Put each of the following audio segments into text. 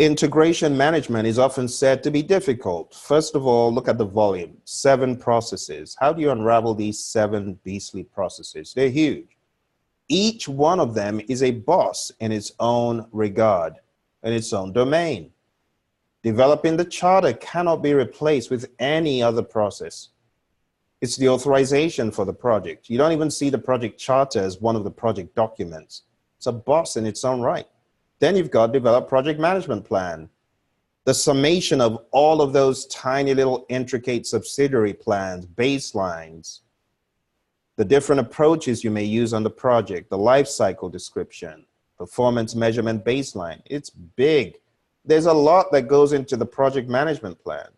Integration management is often said to be difficult. First of all, look at the volume, 7 processes. How do you unravel these 7 beastly processes? They're huge. Each one of them is a boss in its own regard, in its own domain. Developing the charter cannot be replaced with any other process. It's the authorization for the project. You don't even see the project charter as one of the project documents. It's a boss in its own right. Then you've got develop project management plan. The summation of all of those tiny little intricate subsidiary plans, baselines, the different approaches you may use on the project, the life cycle description, performance measurement baseline. It's big. There's a lot that goes into the project management plan.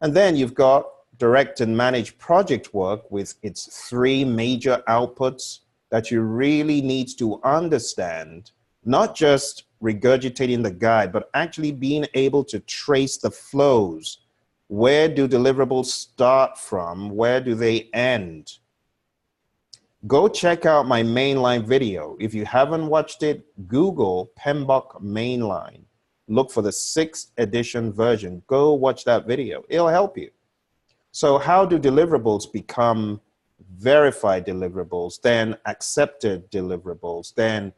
And then you've got direct and manage project work with its 3 major outputs that you really need to understand, not just regurgitating the guide, but actually being able to trace the flows. Where do deliverables start from? Where do they end? Go check out my mainline video. If you haven't watched it, Google PMBOK mainline. Look for the 6th edition version. Go watch that video. It'll help you. So how do deliverables become verified deliverables, then accepted deliverables, then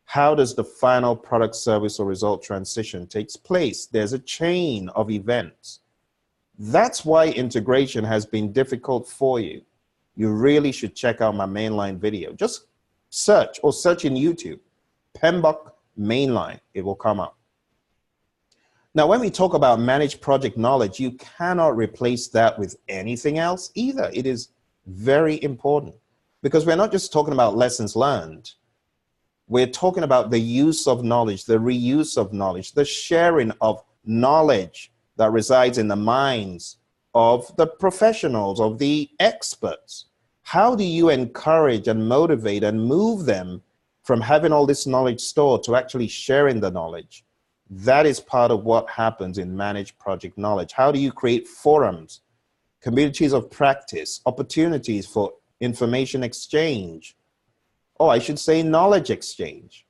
how does the final product, service, or result transition takes place? There's a chain of events. That's why integration has been difficult for you. You really should check out my mainline video. Just search or search in YouTube, PMBOK mainline, it will come up. Now, when we talk about managed project knowledge, you cannot replace that with anything else either. It is very important because we're not just talking about lessons learned. We're talking about the use of knowledge, the reuse of knowledge, the sharing of knowledge that resides in the minds of the professionals, of the experts. How do you encourage and motivate and move them from having all this knowledge stored to actually sharing the knowledge? That is part of what happens in managed project knowledge. How do you create forums, communities of practice, opportunities for information exchange? Oh, I should say knowledge exchange,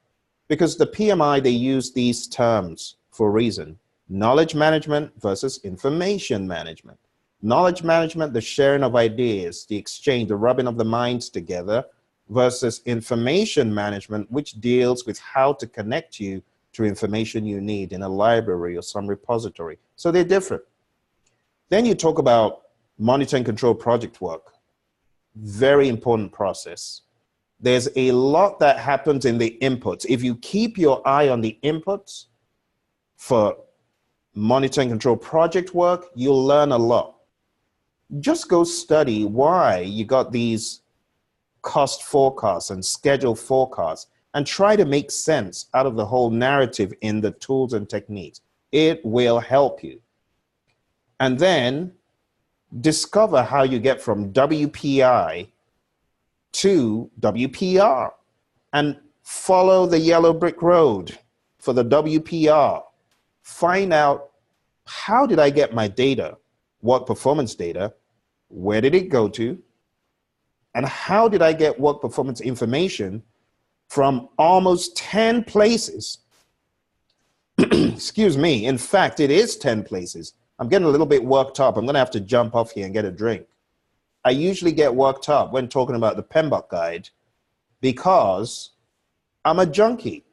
because the PMI, they use these terms for a reason. Knowledge management versus information management. Knowledge management, the sharing of ideas, the exchange, the rubbing of the minds together, versus information management, which deals with how to connect you to information you need in a library or some repository. So they're different. Then you talk about monitor and control project work. Very important process. There's a lot that happens in the inputs. If you keep your eye on the inputs for monitor and control project work, you'll learn a lot. Just go study why you got these cost forecasts and schedule forecasts and try to make sense out of the whole narrative in the tools and techniques. It will help you. And then discover how you get from WPI to WPR and follow the yellow brick road for the WPR. Find out, how did I get my data? Work performance data? Where did it go to? And how did I get work performance information from almost 10 places? Excuse me. In fact, it is 10 places. I'm getting a little bit worked up. I'm going to have to jump off here and get a drink. I usually get worked up when talking about the PMBOK guide because I'm a junkie.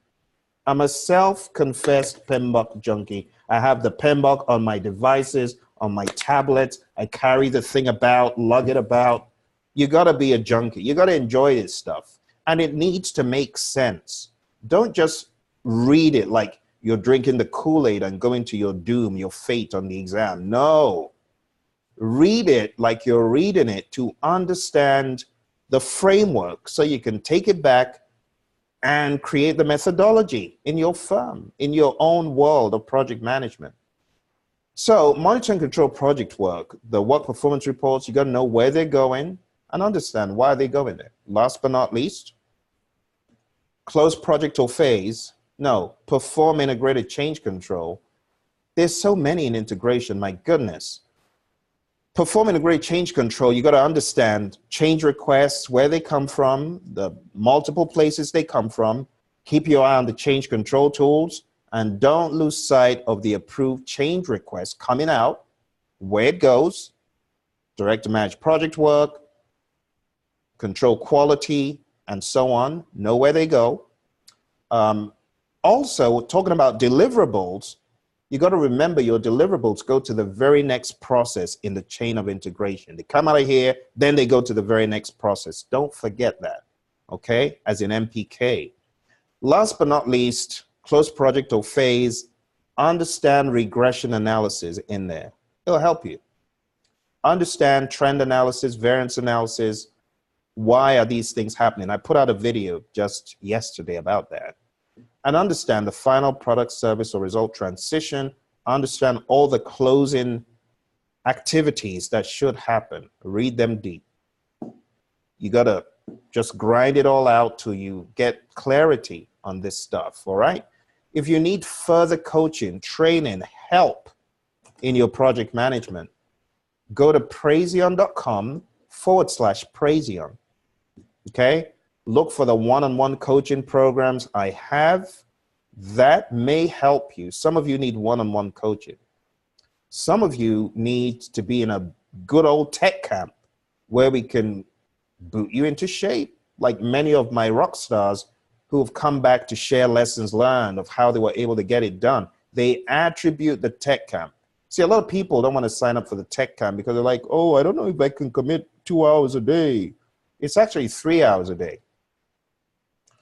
I'm a self-confessed PMBOK junkie. I have the PMBOK on my devices, on my tablet. I carry the thing about, lug it about. You got to be a junkie. You got to enjoy this stuff. And it needs to make sense. Don't just read it like you're drinking the Kool-Aid and going to your doom, your fate on the exam. No. Read it like you're reading it to understand the framework so you can take it back and create the methodology in your firm, in your own world of project management. So monitor and control project work, the work performance reports, you got to know where they're going and understand why they're going there. Last but not least, close project or phase. No, perform integrated change control. There's so many in integration, my goodness. Perform integrated change control, you got to understand change requests, where they come from, the multiple places they come from. Keep your eye on the change control tools. And don't lose sight of the approved change request coming out, where it goes, direct to manage project work, control quality, and so on. Know where they go. Also, talking about deliverables, you got to remember your deliverables go to the very next process in the chain of integration. They come out of here, then they go to the very next process. Don't forget that, okay, as in MPK. Last but not least, close project or phase, understand regression analysis in there. It'll help you. Understand trend analysis, variance analysis. Why are these things happening? I put out a video just yesterday about that. And understand the final product, service, or result transition. Understand all the closing activities that should happen. Read them deep. You got to just grind it all out till you get clarity on this stuff, all right? If you need further coaching, training, help in your project management, go to praizion.com/Praizion, okay? Look for the one-on-one coaching programs I have. That may help you. Some of you need one-on-one coaching. Some of you need to be in a good old tech camp where we can boot you into shape, like many of my rock stars who have come back to share lessons learned of how they were able to get it done. They attribute the tech camp. See, a lot of people don't want to sign up for the tech camp because they're like, oh, I don't know if I can commit 2 hours a day. It's actually 3 hours a day.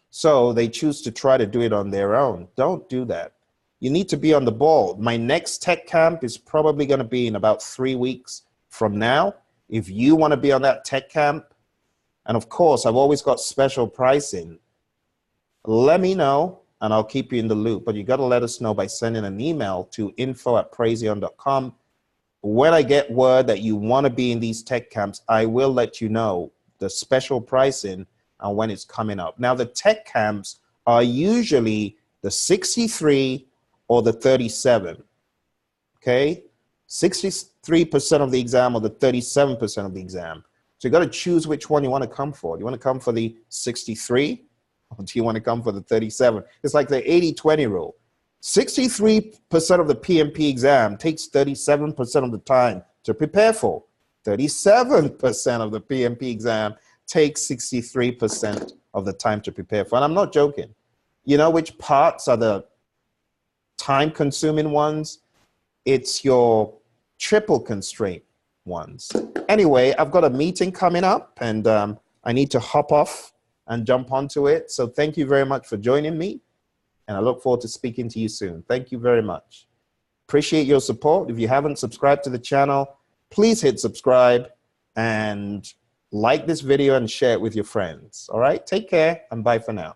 So they choose to try to do it on their own. Don't do that. You need to be on the ball. My next tech camp is probably going to be in about 3 weeks from now. If you want to be on that tech camp, and of course, I've always got special pricing, let me know and I'll keep you in the loop. But you got to let us know by sending an email to info@praizion.com. When I get word that you want to be in these tech camps, I will let you know the special pricing and when it's coming up. Now, the tech camps are usually the 63 or the 37, okay? 63% of the exam or the 37% of the exam. So you got to choose which one you want to come for. Do you want to come for the 63 or do you want to come for the 37? It's like the 80-20 rule. 63% of the PMP exam takes 37% of the time to prepare for. 37% of the PMP exam takes 63% of the time to prepare for. And I'm not joking. You know which parts are the time-consuming ones? It's your triple constraint ones. Anyway, I've got a meeting coming up, and I need to hop off and jump onto it. So thank you very much for joining me, and I look forward to speaking to you soon. Thank you very much. Appreciate your support. If you haven't subscribed to the channel, please hit subscribe and like this video and share it with your friends. All right, take care and bye for now.